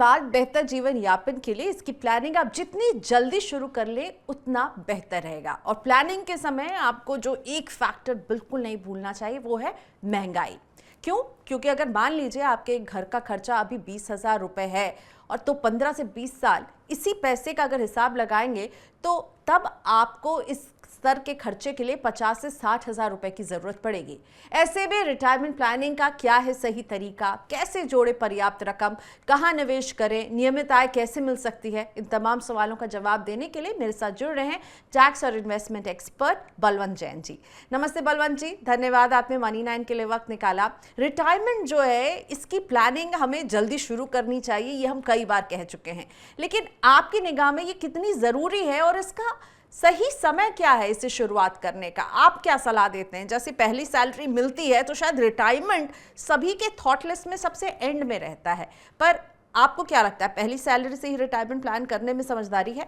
बाद बेहतर जीवन यापन के लिए इसकी प्लानिंग आप जितनी जल्दी शुरू कर लें उतना बेहतर रहेगा। और प्लानिंग के समय आपको जो एक फैक्टर बिल्कुल नहीं भूलना चाहिए वो है महंगाई। क्यों? क्योंकि अगर मान लीजिए आपके घर का खर्चा अभी 20,000 रुपये है और तो 15 से 20 साल इसी पैसे का अगर हिसाब लगाएंगे तो तब आपको इस स्तर के खर्चे के लिए 50 से 60,000 रुपए की जरूरत पड़ेगी। ऐसे में रिटायरमेंट प्लानिंग का क्या है सही तरीका, कैसे जोड़े पर्याप्त रकम, कहां निवेश करें, नियमित आय कैसे मिल सकती है, इन तमाम सवालों का जवाब देने के लिए मेरे साथ जुड़ रहे हैं टैक्स और इन्वेस्टमेंट एक्सपर्ट बलवंत जैन जी। नमस्ते बलवंत जी, धन्यवाद आपने मनी 9 के लिए वक्त निकाला। रिटायरमेंट जो है इसकी प्लानिंग हमें जल्दी शुरू करनी चाहिए, ये हम कई बार कह चुके हैं, लेकिन आपकी निगाह में ये कितनी जरूरी है और इसका सही समय क्या है इसे शुरुआत करने का? आप क्या सलाह देते हैं? जैसे पहली सैलरी मिलती है तो शायद रिटायरमेंट सभी के थॉट लिस्ट में सबसे एंड में रहता है, पर आपको क्या लगता है पहली सैलरी से ही रिटायरमेंट प्लान करने में समझदारी है?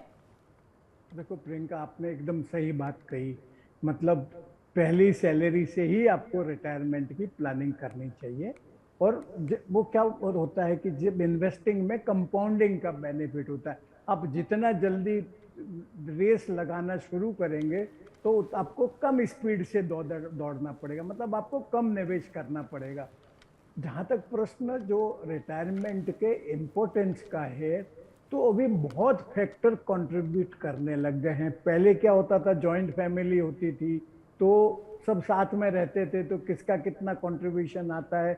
देखो प्रियंका, आपने एकदम सही बात कही। मतलब पहली सैलरी से ही आपको रिटायरमेंट की प्लानिंग करनी चाहिए। और वो क्या और होता है कि जब इन्वेस्टिंग में कंपाउंडिंग का बेनिफिट होता है। आप जितना जल्दी रेस लगाना शुरू करेंगे तो आपको कम स्पीड से दौड़ना पड़ेगा, मतलब आपको कम निवेश करना पड़ेगा। जहाँ तक प्रश्न जो रिटायरमेंट के इम्पोर्टेंस का है, तो अभी बहुत फैक्टर कंट्रीब्यूट करने लग गए हैं। पहले क्या होता था, जॉइंट फैमिली होती थी तो सब साथ में रहते थे, तो किसका कितना कंट्रीब्यूशन आता है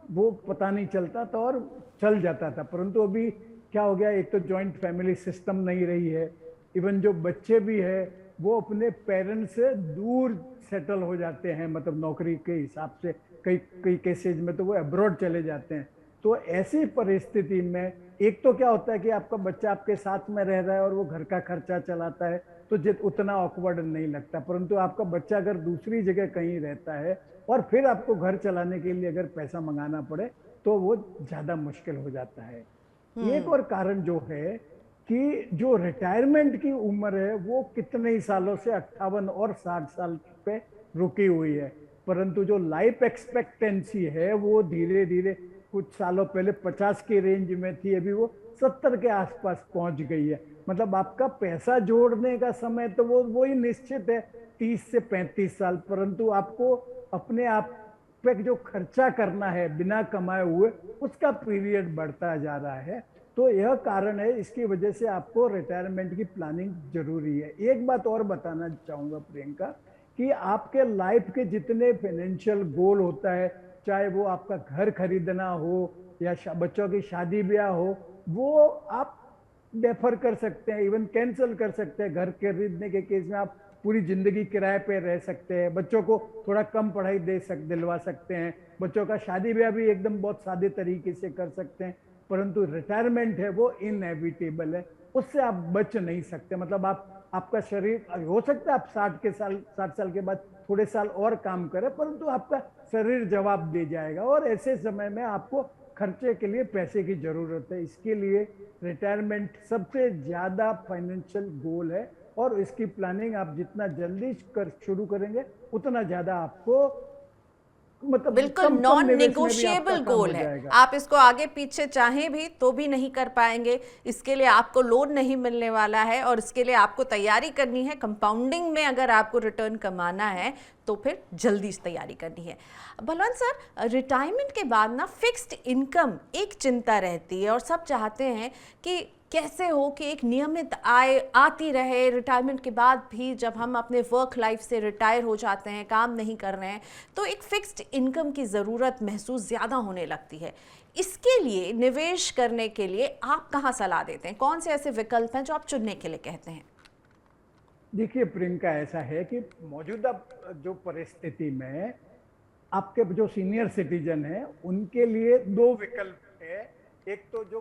वो पता नहीं चलता था और चल जाता था। परंतु अभी क्या हो गया, एक तो जॉइंट फैमिली सिस्टम नहीं रही है। इवन जो बच्चे भी है वो अपने पेरेंट्स से दूर सेटल हो जाते हैं, मतलब नौकरी के हिसाब से। कई कई केसेज में तो वो अब्रॉड चले जाते हैं। तो ऐसी परिस्थिति में एक तो क्या होता है कि आपका बच्चा आपके साथ में रह रहा है और वो घर का खर्चा चलाता है, तो उतना ऑकवर्ड नहीं लगता। परंतु आपका बच्चा अगर दूसरी जगह कहीं रहता है और फिर आपको घर चलाने के लिए अगर पैसा मंगाना पड़े तो वो ज्यादा मुश्किल हो जाता है। एक और कारण जो है कि जो रिटायरमेंट की उम्र है वो कितने ही सालों से 58 और 60 साल पे रुकी हुई है, परंतु जो लाइफ एक्सपेक्टेंसी है वो धीरे धीरे कुछ सालों पहले 50 की रेंज में थी, अभी वो 70 के आसपास पहुंच गई है। मतलब आपका पैसा जोड़ने का समय तो वो ही निश्चित है, 30 से 35 साल, परंतु आपको अपने आप पे जो खर्चा करना है बिना कमाए हुए, उसका पीरियड बढ़ता जा रहा है। तो यह कारण है, इसकी वजह से आपको रिटायरमेंट की प्लानिंग जरूरी है। एक बात और बताना चाहूंगा प्रियंका, कि आपके लाइफ के जितने फाइनेंशियल गोल होता है, चाहे वो आपका घर खरीदना हो या बच्चों की शादी ब्याह हो, वो आप डेफर कर सकते हैं, इवन कैंसिल कर सकते हैं। घर खरीदने के केस में आप पूरी जिंदगी किराए पे रह सकते हैं, बच्चों को थोड़ा कम पढ़ाई दिलवा सकते हैं, बच्चों का शादी ब्याह भी एकदम बहुत सादे तरीके से कर सकते हैं। परंतु रिटायरमेंट है वो इनएविटेबल है, उससे आप बच नहीं सकते। मतलब आपका शरीर हो सकता है आप 60 साल के बाद थोड़े साल और काम करें, परंतु आपका शरीर जवाब दे जाएगा और ऐसे समय में आपको खर्चे के लिए पैसे की जरूरत है। इसके लिए रिटायरमेंट सबसे ज्यादा फाइनेंशियल गोल है और इसकी प्लानिंग आप जितना जल्दी शुरू करेंगे उतना ज्यादा आपको, मतलब बिल्कुल कम कम नॉन निवेश में भी आपका नेगोशिएबल काम गोल हो है। जाएगा। आप इसको आगे पीछे चाहें भी तो भी नहीं कर पाएंगे, इसके लिए आपको लोन नहीं मिलने वाला है और इसके लिए आपको तैयारी करनी है। कंपाउंडिंग में अगर आपको रिटर्न कमाना है तो फिर जल्दी तैयारी करनी है। बलवंत सर, रिटायरमेंट के बाद ना फिक्स्ड इनकम एक चिंता रहती है और सब चाहते हैं कि कैसे हो कि एक नियमित आय आती रहे रिटायरमेंट के बाद भी। जब हम अपने वर्क लाइफ से रिटायर हो जाते हैं, काम नहीं कर रहे हैं, तो एक फिक्स्ड इनकम की ज़रूरत महसूस ज़्यादा होने लगती है। इसके लिए निवेश करने के लिए आप कहाँ सलाह देते हैं? कौन से ऐसे विकल्प हैं जो आप चुनने के लिए कहते हैं? देखिए प्रियंका, ऐसा है कि मौजूदा जो परिस्थिति में आपके जो सीनियर सिटीजन हैं उनके लिए दो विकल्प है। एक तो जो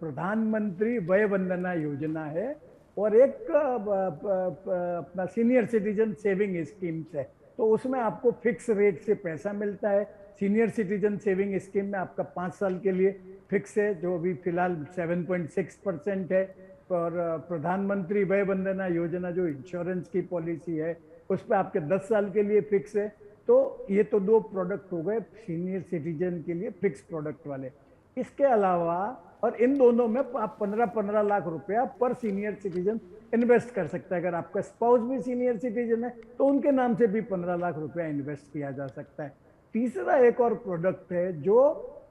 प्रधानमंत्री वय वंदना योजना है और एक अपना सीनियर सिटीजन सेविंग स्कीम्स है। तो उसमें आपको फिक्स रेट से पैसा मिलता है। सीनियर सिटीजन सेविंग स्कीम में आपका 5 साल के लिए फिक्स है, जो अभी फिलहाल 7.6% है। और प्रधानमंत्री वय वंदना योजना जो इंश्योरेंस की पॉलिसी है, उस पर आपके 10 साल के लिए फिक्स है। तो ये तो दो प्रोडक्ट हो गए सीनियर सिटीजन के लिए फिक्स प्रोडक्ट वाले। इसके अलावा और इन दोनों में आप 15-15 लाख रुपया पर सीनियर सिटीजन इन्वेस्ट कर सकता है। अगर आपका स्पाउस भी सीनियर सिटीजन है तो उनके नाम से भी 15 लाख रुपया इन्वेस्ट किया जा सकता है। तीसरा एक और प्रोडक्ट है जो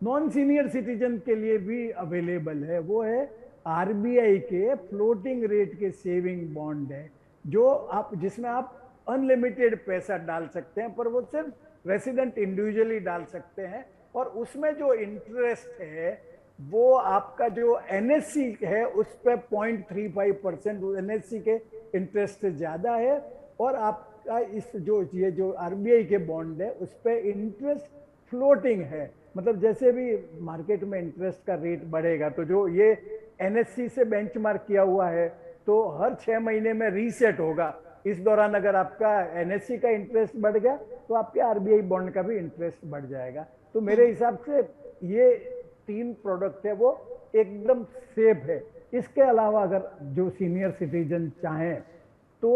नॉन सीनियर सिटीजन के लिए भी अवेलेबल है, वो है आरबीआई के फ्लोटिंग रेट के सेविंग बॉन्ड है, जो आप जिसमें आप अनलिमिटेड पैसा डाल सकते हैं, पर वो सिर्फ रेसिडेंट इंडिविजुअली डाल सकते हैं। और उसमें जो इंटरेस्ट है वो आपका जो एनएससी है उस पर 0.35% एनएससी के इंटरेस्ट से ज्यादा है, और आपका इस ये जो आरबीआई के बॉन्ड है उस पर इंटरेस्ट फ्लोटिंग है। मतलब जैसे भी मार्केट में इंटरेस्ट का रेट बढ़ेगा तो जो ये एनएससी से बेंचमार्क किया हुआ है तो हर 6 महीने में रीसेट होगा। इस दौरान अगर आपका एनएससी का इंटरेस्ट बढ़ गया तो आपके आरबीआई बॉन्ड का भी इंटरेस्ट बढ़ जाएगा। तो मेरे हिसाब से ये 3 प्रोडक्ट है वो एकदम सेफ है। इसके अलावा अगर जो सीनियर सिटीजन चाहें तो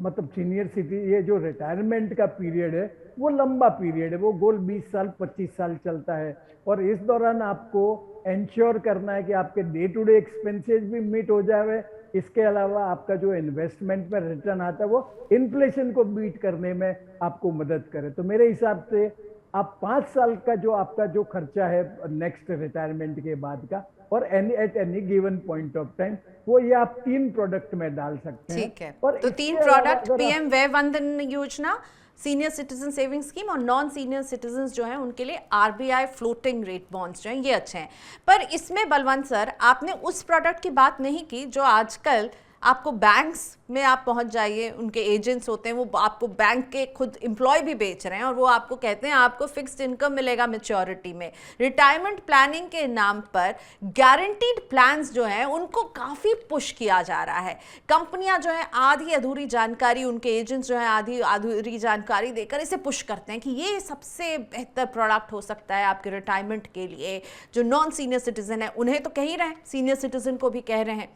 मतलब सीनियर सिटी ये जो रिटायरमेंट का पीरियड है वो लंबा पीरियड है, वो गोल 20 साल 25 साल चलता है, और इस दौरान आपको इंश्योर करना है कि आपके डे टू डे एक्सपेंसेस भी मीट हो जाए। इसके अलावा आपका जो इन्वेस्टमेंट में रिटर्न आता है वो इन्फ्लेशन को बीट करने में आपको मदद करे। तो मेरे हिसाब से आप 5 साल का जो आपका जो खर्चा है नेक्स्ट रिटायरमेंट के बाद का और at any given point of time वो ये आप 3 प्रोडक्ट में डाल सकते हैं। ठीक है, और तो 3 प्रोडक्ट पीएम वय वंदन योजना, सीनियर सिटीजन सेविंग स्कीम और नॉन सीनियर सिटीजन जो हैं उनके लिए आरबीआई फ्लोटिंग रेट बॉन्ड्स जो हैं ये अच्छे हैं। पर इसमें बलवंत सर आपने उस प्रोडक्ट की बात नहीं की जो आजकल आपको बैंक्स में आप पहुंच जाइए, उनके एजेंट्स होते हैं, वो आपको बैंक के खुद एम्प्लॉय भी बेच रहे हैं और वो आपको कहते हैं आपको फिक्स्ड इनकम मिलेगा मैच्योरिटी में। रिटायरमेंट प्लानिंग के नाम पर गारंटीड प्लान्स जो हैं उनको काफ़ी पुश किया जा रहा है। कंपनियां जो हैं आधी अधूरी जानकारी, उनके एजेंट्स जो हैं आधी अधूरी जानकारी देकर इसे पुश करते हैं कि ये सबसे बेहतर प्रोडक्ट हो सकता है आपके रिटायरमेंट के लिए। जो नॉन सीनियर सिटीजन है उन्हें तो कह ही रहे हैं, सीनियर सिटीजन को भी कह रहे हैं।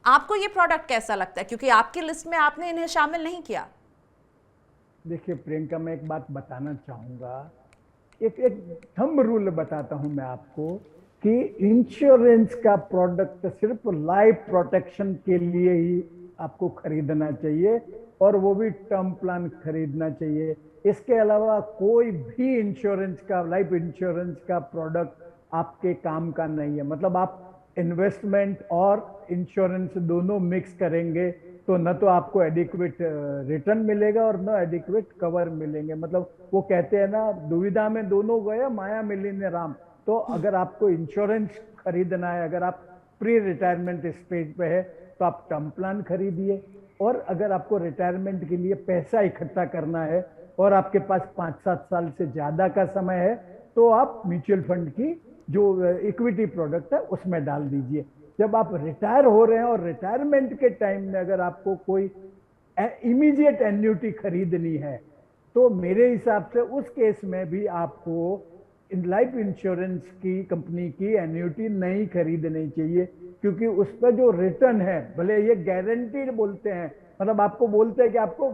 आपको ये प्रोडक्ट कैसा लगता है, क्योंकि आपकी लिस्ट में आपने इन्हें शामिल नहीं किया? देखिए प्रियंका, मैं एक बात बताना चाहूंगा, एक थंब रूल बताता हूं मैं आपको कि इंश्योरेंस का प्रोडक्ट सिर्फ लाइफ प्रोटेक्शन के लिए ही आपको खरीदना चाहिए और वो भी टर्म प्लान खरीदना चाहिए। इसके अलावा कोई भी इंश्योरेंस का, लाइफ इंश्योरेंस का प्रोडक्ट आपके काम का नहीं है। मतलब आप इन्वेस्टमेंट और इंश्योरेंस दोनों मिक्स करेंगे तो न तो आपको एडिक्वेट रिटर्न मिलेगा और न एडिक्वेट कवर मिलेंगे। मतलब वो कहते हैं ना, दुविधा में दोनों गए माया मिली ने राम। तो अगर आपको इंश्योरेंस खरीदना है, अगर आप प्री रिटायरमेंट स्टेज पे है तो आप टर्म प्लान खरीदिए, और अगर आपको रिटायरमेंट के लिए पैसा इकट्ठा करना है और आपके पास 5-7 साल से ज़्यादा का समय है तो आप म्यूचुअल फंड की जो इक्विटी प्रोडक्ट है उसमें डाल दीजिए। जब आप रिटायर हो रहे हैं और रिटायरमेंट के टाइम में अगर आपको कोई इमीडिएट एन्युटी खरीदनी है तो मेरे हिसाब से उस केस में भी आपको लाइफ इंश्योरेंस की कंपनी की एन्युटी नहीं खरीदनी चाहिए, क्योंकि उस पर जो रिटर्न है, भले ये गारंटीड बोलते हैं, मतलब आपको बोलते हैं कि आपको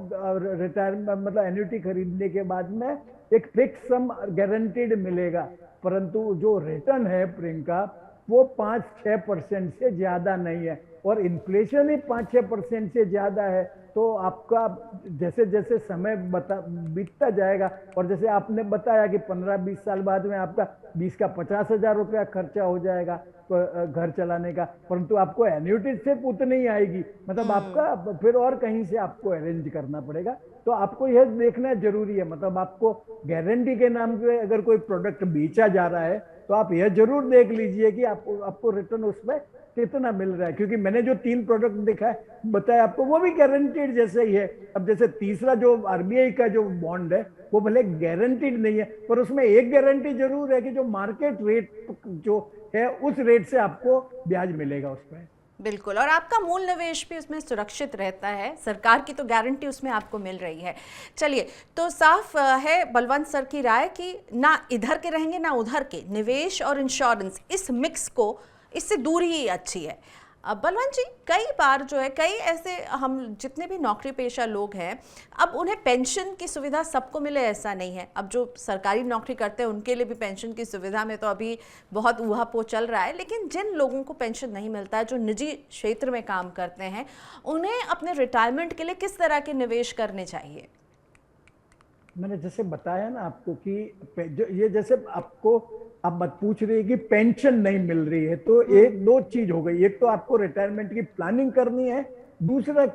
रिटायरमेंट मतलब एन्युटी खरीदने के बाद में एक फिक्स सम गारंटीड मिलेगा, परंतु जो रिटर्न है प्रियंका वो 5-6% से ज्यादा नहीं है, और इन्फ्लेशन ही 5-6% से ज्यादा है। तो आपका जैसे जैसे समय बीतता जाएगा, और जैसे आपने बताया कि 15-20 साल बाद में आपका 20 का 50,000 रुपया खर्चा हो जाएगा घर चलाने का, परंतु आपको एन्युटी सिर्फ उतनी ही आएगी, मतलब आपका फिर और कहीं से आपको अरेंज करना पड़ेगा। तो आपको यह देखना जरूरी है, मतलब आपको गारंटी के नाम पे अगर कोई प्रोडक्ट बेचा जा रहा है तो आप यह जरूर देख लीजिए कि आपको रिटर्न उसमें कितना मिल रहा है, क्योंकि मैंने जो 3 प्रोडक्ट दिखा है बताया आपको वो भी गारंटीड जैसे ही है। अब जैसे तीसरा जो आरबीआई का जो बॉन्ड है वो भले गारंटीड नहीं है, पर उसमें एक गारंटी जरूर है कि जो मार्केट रेट जो है उस रेट से आपको ब्याज मिलेगा उस पर। बिल्कुल, और आपका मूल निवेश भी उसमें सुरक्षित रहता है, सरकार की तो गारंटी उसमें आपको मिल रही है। चलिए, तो साफ है बलवंत सर की राय कि ना इधर के रहेंगे ना उधर के, निवेश और इंश्योरेंस इस मिक्स को, इससे दूर ही अच्छी है। बलवंत जी, कई बार जो है कई ऐसे हम जितने भी नौकरी पेशा लोग हैं, अब उन्हें पेंशन की सुविधा सबको मिले ऐसा नहीं है। अब जो सरकारी नौकरी करते हैं उनके लिए भी पेंशन की सुविधा में तो अभी बहुत ऊहापोह चल रहा है, लेकिन जिन लोगों को पेंशन नहीं मिलता है, जो निजी क्षेत्र में काम करते हैं, उन्हें अपने रिटायरमेंट के लिए किस तरह के निवेश करने चाहिए? मैंने जैसे बताया ना आपको कि जो ये जैसे आपको आप मत पूछ रही है कि पेंशन नहीं मिल रही है, तो एक दो चीज हो गई। एक तो आपको रिटायरमेंट की प्लानिंग करनी है, दूसरा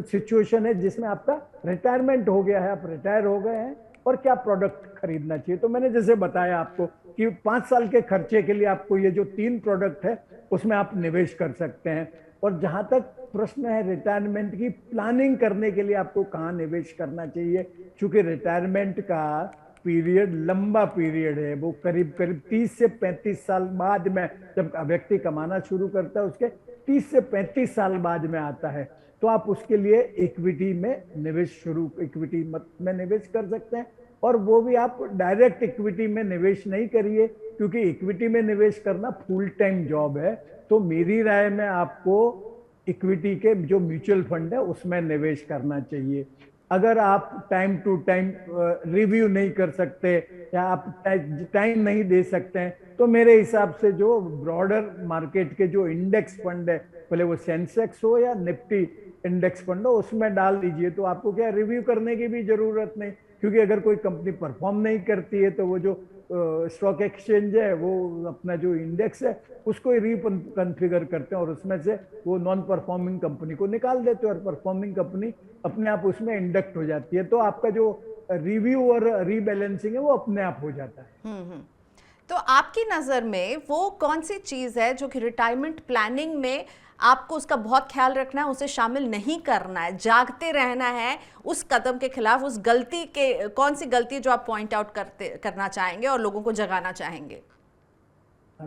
सिचुएशन है जिसमें आपका रिटायरमेंट हो गया है, आप रिटायर हो गए हैं और क्या प्रोडक्ट खरीदना चाहिए। तो मैंने जैसे बताया आपको कि 5 साल के खर्चे के लिए आपको ये जो 3 प्रोडक्ट है उसमें आप निवेश कर सकते हैं। और जहां तक प्रश्न है रिटायरमेंट की प्लानिंग करने के लिए आपको कहाँ निवेश करना चाहिए, क्योंकि रिटायरमेंट का पीरियड लंबा पीरियड है, वो करीब करीब 30 से 35 साल बाद में, जब व्यक्ति कमाना शुरू करता है उसके 30 से 35 साल बाद में आता है। तो आप उसके लिए इक्विटी में निवेश इक्विटी में निवेश कर सकते हैं। और वो भी आप डायरेक्ट इक्विटी में निवेश नहीं करिए, क्योंकि इक्विटी में निवेश करना फुल टाइम जॉब है। तो मेरी राय में आपको इक्विटी के जो म्यूचुअल फंड है उसमें निवेश करना चाहिए। अगर आप टाइम टू टाइम रिव्यू नहीं कर सकते या आप टाइम नहीं दे सकते हैं, तो मेरे हिसाब से जो ब्रॉडर मार्केट के जो इंडेक्स फंड है, भले वो सेंसेक्स हो या निफ्टी इंडेक्स फंड हो, उसमें डाल दीजिए। तो आपको क्या रिव्यू करने की भी जरूरत नहीं, क्योंकि अगर कोई कंपनी परफॉर्म नहीं करती है तो वो जो स्टॉक एक्सचेंज है वो अपना जो इंडेक्स है उसको रिकॉन्फ़िगर करते हैं और उसमें से वो नॉन परफॉर्मिंग कंपनी को निकाल देते हैं और परफॉर्मिंग कंपनी अपने आप उसमें इंडक्ट हो जाती है। तो आपका जो रिव्यू और रीबैलेंसिंग है वो अपने आप हो जाता है। तो आपकी नज़र में वो कौन सी चीज़ है जो कि रिटायरमेंट प्लानिंग में आपको उसका बहुत ख्याल रखना है, उसे शामिल नहीं करना है, जागते रहना है उस कदम के खिलाफ, उस गलती के, कौन सी गलती जो आप पॉइंट आउट करना चाहेंगे और लोगों को जगाना चाहेंगे?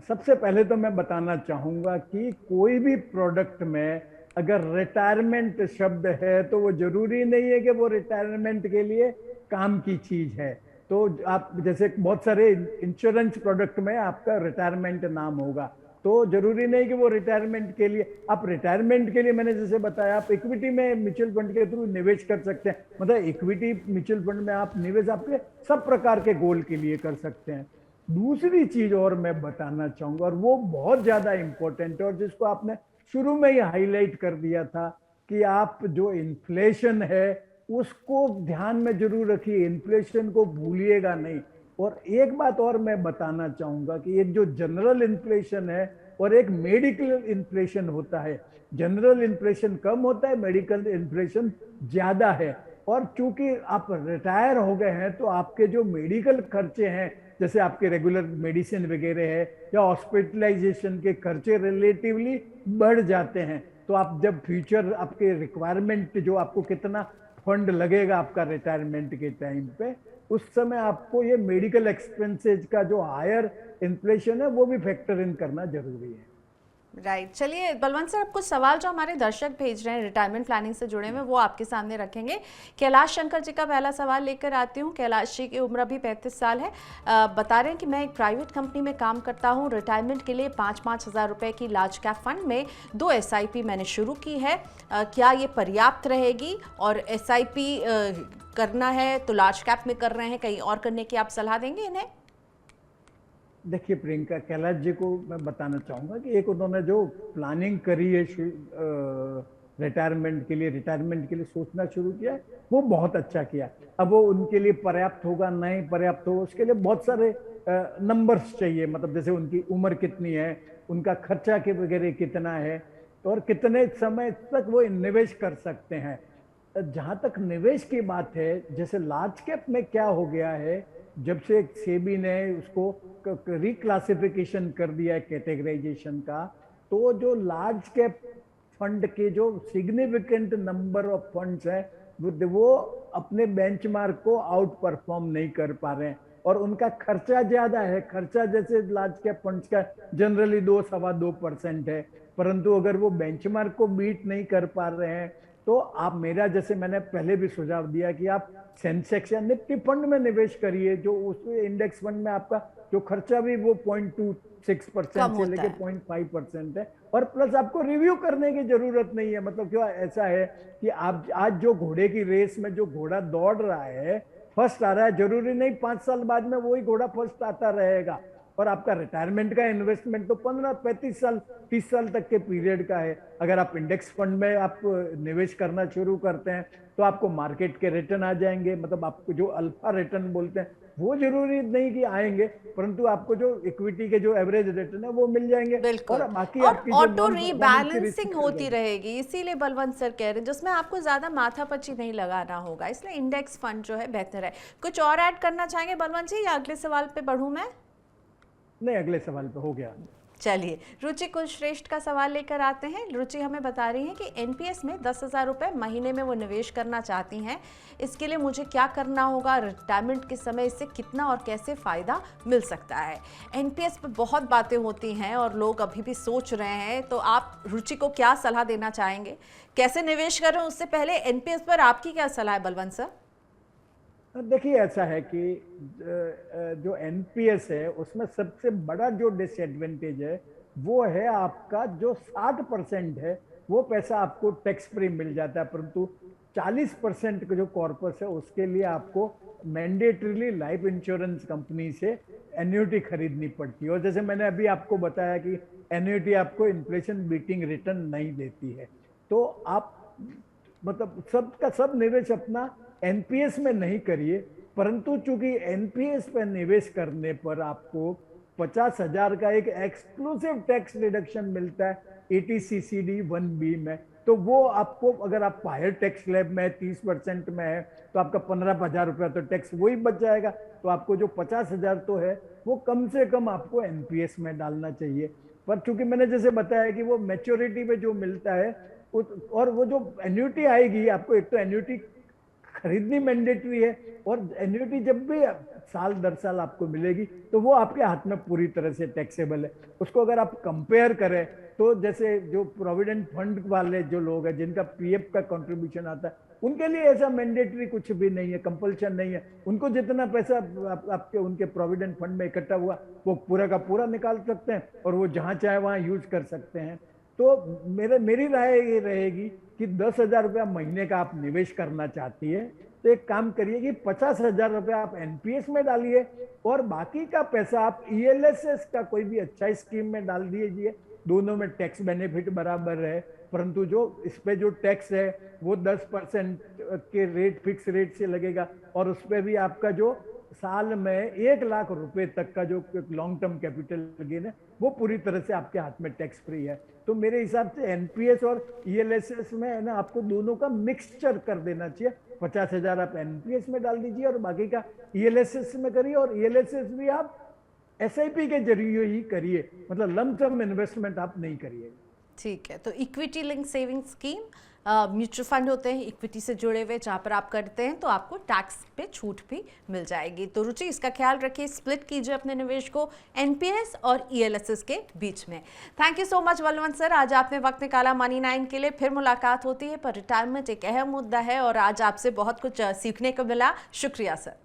सबसे पहले तो मैं बताना चाहूंगा कि कोई भी प्रोडक्ट में अगर रिटायरमेंट शब्द है तो वो जरूरी नहीं है कि वो रिटायरमेंट के लिए काम की चीज है। तो आप जैसे बहुत सारे इंश्योरेंस प्रोडक्ट में आपका रिटायरमेंट नाम होगा, तो जरूरी नहीं कि वो रिटायरमेंट के लिए। आप रिटायरमेंट के लिए मैंने जैसे बताया आप इक्विटी में म्यूचुअल फंड के थ्रू निवेश कर सकते हैं। मतलब इक्विटी म्यूचुअल फंड में आप निवेश आपके सब प्रकार के गोल के लिए कर सकते हैं। दूसरी चीज और मैं बताना चाहूंगा, और वो बहुत ज्यादा इंपॉर्टेंट है और जिसको आपने शुरू में ही हाईलाइट कर दिया था, कि आप जो इन्फ्लेशन है उसको ध्यान में जरूर रखिए, इन्फ्लेशन को भूलिएगा नहीं। और एक बात और मैं बताना चाहूंगा कि एक जो जनरल इन्फ्लेशन है और एक मेडिकल इन्फ्लेशन होता है। जनरल इन्फ्लेशन कम होता है, मेडिकल इन्फ्लेशन ज्यादा है। और चूंकि आप रिटायर हो गए हैं तो आपके जो मेडिकल खर्चे हैं, जैसे आपके रेगुलर मेडिसिन वगैरह है या हॉस्पिटलाइजेशन के खर्चे रिलेटिवली बढ़ जाते हैं। तो आप जब फ्यूचर आपके रिक्वायरमेंट, जो आपको कितना फंड लगेगा आपका रिटायरमेंट के टाइम पे, उस समय आपको ये मेडिकल एक्सपेंसेस का जो हायर इन्फ्लेशन है वो भी फैक्टर इन करना जरूरी है। राइट। चलिए बलवंत सर, अब कुछ सवाल जो हमारे दर्शक भेज रहे हैं रिटायरमेंट प्लानिंग से जुड़े हुए वो आपके सामने रखेंगे। कैलाश शंकर जी का पहला सवाल लेकर आती हूँ। कैलाश जी की उम्र अभी 35 साल है। बता रहे हैं कि मैं एक प्राइवेट कंपनी में काम करता हूँ। रिटायरमेंट के लिए 5-5 हज़ार रुपये की लार्ज कैप फंड में 2 SIP मैंने शुरू की है। क्या ये पर्याप्त रहेगी? और SIP करना है तो लार्ज कैप में कर रहे हैं, कहीं और करने की आप सलाह देंगे इन्हें? देखिए प्रियंका, कैलाश जी को मैं बताना चाहूंगा कि एक उन्होंने जो प्लानिंग करी है रिटायरमेंट के लिए सोचना शुरू किया, वो बहुत अच्छा किया। अब वो उनके लिए पर्याप्त होगा नहीं पर्याप्त होगा, उसके लिए बहुत सारे नंबर्स चाहिए। मतलब जैसे उनकी उम्र कितनी है, उनका खर्चा के वगैरह कितना है, और कितने समय तक वो निवेश कर सकते हैं। जहां तक निवेश की बात है, जैसे लार्ज कैप में क्या हो गया है, जब से सेबी ने उसको रिक्लासिफिकेशन कर दिया है कैटेगराइजेशन का, तो जो लार्ज कैप फंड के जो सिग्निफिकेंट नंबर ऑफ फंड्स है वो अपने बेंचमार्क को आउट परफॉर्म नहीं कर पा रहे हैं और उनका खर्चा ज्यादा है। खर्चा जैसे लार्ज कैप फंड्स का जनरली 2-2.25% है, परंतु अगर वो बेंचमार्क को बीट नहीं कर पा रहे हैं तो आप, मेरा जैसे मैंने पहले भी सुझाव दिया कि आप सेंसेक्स या निफ्टी फंड में निवेश करिए, जो उस इंडेक्स फंड में आपका जो खर्चा भी वो 0.6% कम से होता लेके है। 0.5% है। और प्लस आपको रिव्यू करने की जरूरत नहीं है। मतलब क्यों ऐसा है कि आप आज जो घोड़े की रेस में जो घोड़ा दौड़ रहा है, फर्स्ट आ रहा है, जरूरी नहीं 5 साल बाद में वही घोड़ा फर्स्ट आता रहेगा। और आपका रिटायरमेंट का इन्वेस्टमेंट तो 15-35 साल 30 साल तक के पीरियड का है। अगर आप इंडेक्स फंड में आप निवेश करना शुरू करते हैं तो आपको मार्केट के रिटर्न आ जाएंगे। मतलब आपको जो अल्फा रिटर्न बोलते हैं वो जरूरी नहीं कि आएंगे, परंतु आपको जो इक्विटी के जो एवरेज रिटर्न है वो मिल जाएंगे। बिल्कुल। और बाकी और आपकी जो ऑटो नॉन परफॉर्मिंग की रिस्क रीबैलेंसिंग होती रहेगी, इसीलिए बलवंत सर कह रहे हैं जिसमें आपको ज़्यादा माथापच्ची नहीं लगाना होगा, इसलिए इंडेक्स फंड जो है बेहतर है। कुछ और ऐड करना चाहेंगे बलवंत जी, या अगले सवाल पे बढ़ूं मैं? नहीं, अगले सवाल पे हो गया। चलिए, रुचि कुलश्रेष्ठ का सवाल लेकर आते हैं। रुचि हमें बता रही हैं कि एनपीएस में 10,000 रुपये महीने में वो निवेश करना चाहती हैं। इसके लिए मुझे क्या करना होगा, रिटायरमेंट के समय इससे कितना और कैसे फ़ायदा मिल सकता है? एनपीएस पे बहुत बातें होती हैं और लोग अभी भी सोच रहे हैं, तो आप रुचि को क्या सलाह देना चाहेंगे? कैसे निवेश करें उससे पहले एनपीएस पर आपकी क्या सलाह है बलवंत सर? देखिए, ऐसा है कि जो एनपीएस है उसमें सबसे बड़ा जो डिसएडवांटेज है वो है आपका जो 60% है वो पैसा आपको टैक्स फ्री मिल जाता है, परंतु 40% का जो कॉर्पस है उसके लिए आपको मैंडेटरीली लाइफ इंश्योरेंस कंपनी से एन्युटी खरीदनी पड़ती है। और जैसे मैंने अभी आपको बताया कि एन्युटी आपको इन्फ्लेशन बीटिंग रिटर्न नहीं देती है, तो आप मतलब सबका सब निवेश अपना एनपीएस में नहीं करिए। परंतु चूंकि एनपीएस पर निवेश करने पर आपको 50,000 का एक एक्सक्लूसिव टैक्स डिडक्शन मिलता है 80CCD 1B में, तो वो आपको, अगर आप हायर टैक्स स्लैब में 30% में है तो आपका 15,000 रुपया तो टैक्स वही बच जाएगा। तो आपको जो 50,000 तो है वो कम से कम आपको एनपीएस में डालना चाहिए। पर चूंकि मैंने जैसे बताया कि वो मैच्योरिटी पे जो मिलता है और वो जो एन्युटी आएगी आपको, एक तो एन्युटी खरीदनी मैंडेटरी है और एन्युटी जब भी साल दर साल आपको मिलेगी तो वो आपके हाथ में पूरी तरह से टैक्सेबल है। उसको अगर आप कंपेयर करें तो जैसे जो प्रोविडेंट फंड वाले जो लोग हैं जिनका पीएफ का कंट्रीब्यूशन आता है उनके लिए ऐसा मैंडेटरी कुछ भी नहीं है, कंपल्शन नहीं है। उनको जितना पैसा आपके उनके प्रोविडेंट फंड में इकट्ठा हुआ वो पूरा का पूरा निकाल सकते हैं और वो जहां चाहे वहां यूज कर सकते हैं। तो मेरी राय ये रहेगी कि 10,000 रुपया महीने का आप निवेश करना चाहती है तो एक काम करिए कि 50,000 रुपया आप एनपीएस में डालिए और बाकी का पैसा आप ईएलएसएस का कोई भी अच्छा स्कीम में डाल दीजिए। दोनों में टैक्स बेनिफिट बराबर है, परंतु जो इस पे जो टैक्स है वो 10% के रेट, फिक्स रेट से लगेगा और उस पर भी आपका जो साल में 1,00,000 रुपए तक का जो लॉन्ग टर्म कैपिटल गेन है वो पूरी तरह से आपके हाथ में टैक्स फ्री है। तो मेरे हिसाब से एनपीएस और ईएलएसएस में है ना, आपको दोनों का मिक्सचर कर देना चाहिए। 50,000 आप एनपीएस में डाल दीजिए और बाकी का ईएलएसएस में करिए, और ईएलएसएस भी आप एसआईपी के जरिए ही करिए, मतलब लंप सम इन्वेस्टमेंट आप नहीं करिए। ठीक है, तो equity link saving scheme mutual fund होते हैं इक्विटी से जुड़े हुए, जहाँ पर आप करते हैं तो आपको टैक्स पे छूट भी मिल जाएगी। तो रुचि इसका ख्याल रखिए, स्प्लिट कीजिए अपने निवेश को एनपीएस और ईएलएसएस के बीच में। Thank you so much Balwant sir, आज आपने वक्त निकाला मनी 9 के लिए। फिर मुलाकात होती है, पर रिटायरमेंट एक अहम मुद्दा है और आज आपसे बहुत कुछ सीखने को मिला। शुक्रिया सर।